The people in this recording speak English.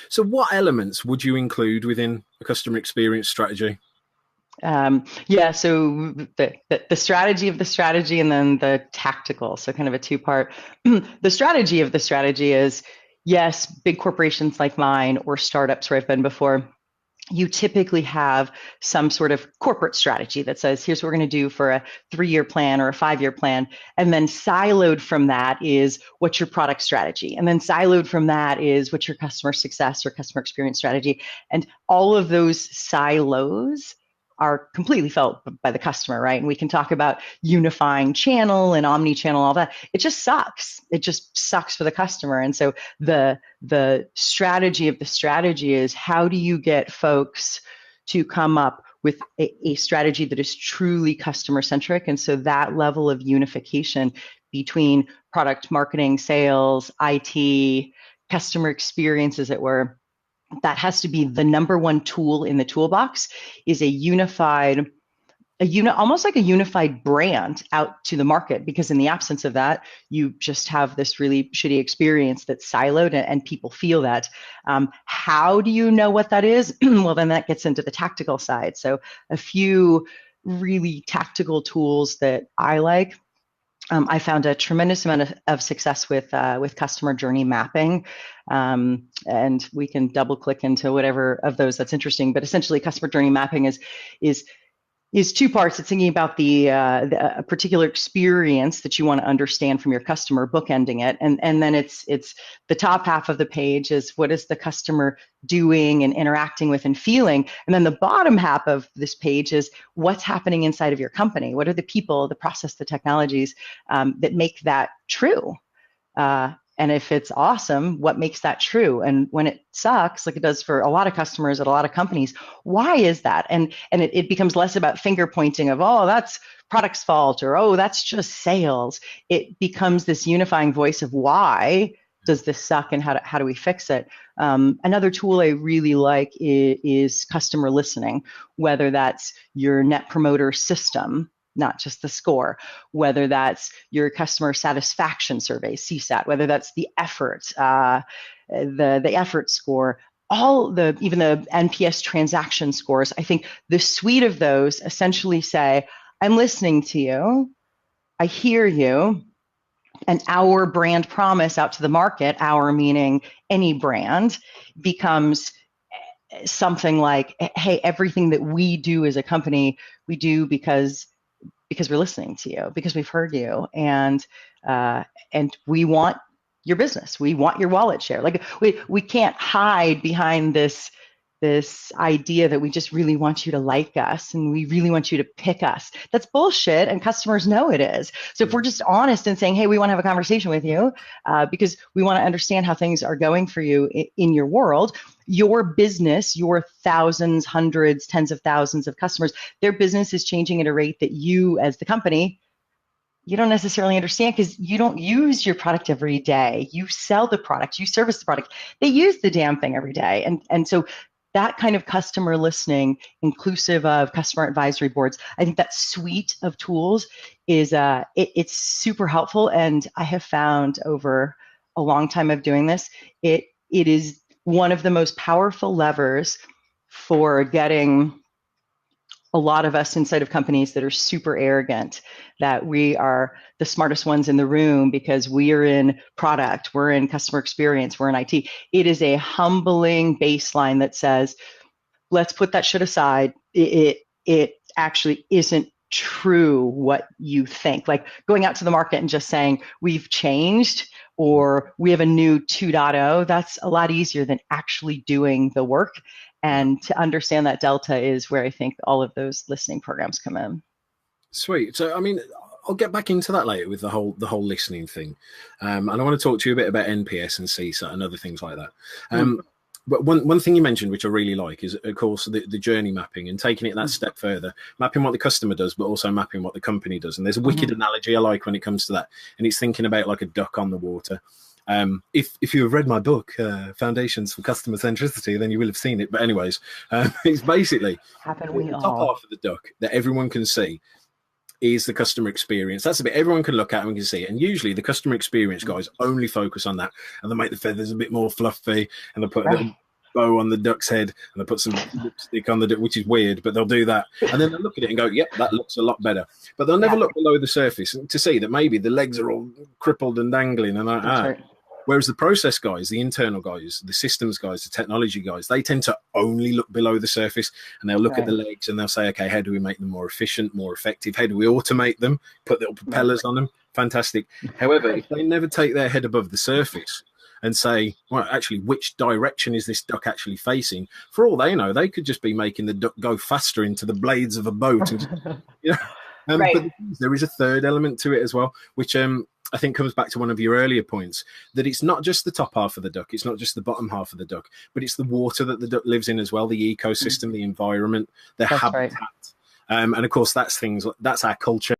So what elements would you include within a customer experience strategy? Yeah, so the strategy of the strategy and then the tactical. So kind of a two-part. The strategy of the strategy is, yes, big corporations like mine or startups where I've been before, you typically have some sort of corporate strategy that says, here's what we're going to do for a 3-year plan or a 5-year plan. And then siloed from that is what's your product strategy. And then siloed from that is what's your customer success or customer experience strategy. And all of those silos are completely felt by the customer, right? And we can talk about unifying channel and omni-channel, all that. It just sucks. It just sucks for the customer. And so the strategy of the strategy is, how do you get folks to come up with a strategy that is truly customer centric? And so that level of unification between product, marketing, sales, IT, customer experience, as it were, that has to be the number one tool in the toolbox, is almost like a unified brand out to the market, because in the absence of that, you just have this really shitty experience that's siloed and people feel that. How do you know what that is? Well, then that gets into the tactical side. So a few really tactical tools that I like. I found a tremendous amount of success with customer journey mapping, and we can double click into whatever of those that's interesting. But essentially, customer journey mapping is two parts. It's thinking about the particular experience that you want to understand from your customer, bookending it, and then it's the top half of the page is, what is the customer doing and interacting with and feeling, and then the bottom half of this page is, what's happening inside of your company. What are the people, the process, the technologies that make that true? And if it's awesome, what makes that true? And when it sucks, like it does for a lot of customers at a lot of companies, why is that? And it becomes less about finger pointing of, oh, that's product's fault, or, oh, that's just sales. It becomes this unifying voice of, why does this suck and how do we fix it? Another tool I really like is customer listening, whether that's your net promoter system, not just the score, whether that's your customer satisfaction survey, CSAT, whether that's the effort, the effort score, even the NPS transaction scores. I think the suite of those essentially say, I'm listening to you, I hear you, and our brand promise out to the market, our meaning any brand, becomes something like, hey, everything that we do as a company, we do because we're listening to you, because we've heard you, and we want your business, we want your wallet share. Like we can't hide behind this idea that we just really want you to like us and we really want you to pick us. That's bullshit, and customers know it is. So if we're just honest and saying, hey, we want to have a conversation with you because we want to understand how things are going for you in your world, your business, your thousands, hundreds, tens of thousands of customers, their business is changing at a rate that you as the company, you don't necessarily understand, because you don't use your product every day. You sell the product, you service the product. They use the damn thing every day. And so that kind of customer listening, inclusive of customer advisory boards, I think that suite of tools is it's super helpful. And I have found over a long time of doing this, it is one of the most powerful levers for getting a lot of us inside of companies that are super arrogant, that we are the smartest ones in the room because we are in product, we're in customer experience, we're in IT. It is a humbling baseline that says, let's put that shit aside. It actually isn't true what you think. Like going out to the market and just saying, we've changed, or we have a new 2.0, that's a lot easier than actually doing the work. And to understand that delta is where I think all of those listening programs come in. Sweet. So, I mean, I'll get back into that later with the whole listening thing, and I want to talk to you a bit about NPS and CSAT and other things like that. But one thing you mentioned, which I really like, is, of course, the journey mapping and taking it that step further, mapping what the customer does, but also mapping what the company does. And there's a wicked analogy I like when it comes to that, and it's thinking about like a duck on the water. If you have read my book, Foundations for Customer Centricity, then you will have seen it. But anyways, it's basically the top half of the duck that everyone can see is the customer experience. That's the bit everyone can look at and can see it. And usually the customer experience guys only focus on that, and they make the feathers a bit more fluffy, and they put bow on the duck's head and they'll put some lipstick on the duck, which is weird, but they'll do that. And then they'll look at it and go, yep, that looks a lot better. But they'll never look below the surface to see that maybe the legs are all crippled and dangling. And right. Whereas the process guys, the internal guys, the systems guys, the technology guys, they tend to only look below the surface, and they'll look at the legs and they'll say, okay, how do we make them more efficient, more effective? How do we automate them, put little propellers on them? Fantastic. However, if they never take their head above the surface and say, well, actually, which direction is this duck actually facing? For all they know, they could just be making the duck go faster into the blades of a boat. And, but there is a third element to it as well, which I think comes back to one of your earlier points, that it's not just the top half of the duck, it's not just the bottom half of the duck, but it's the water that the duck lives in as well, the ecosystem, the environment, the habitat. And of course, that's our culture.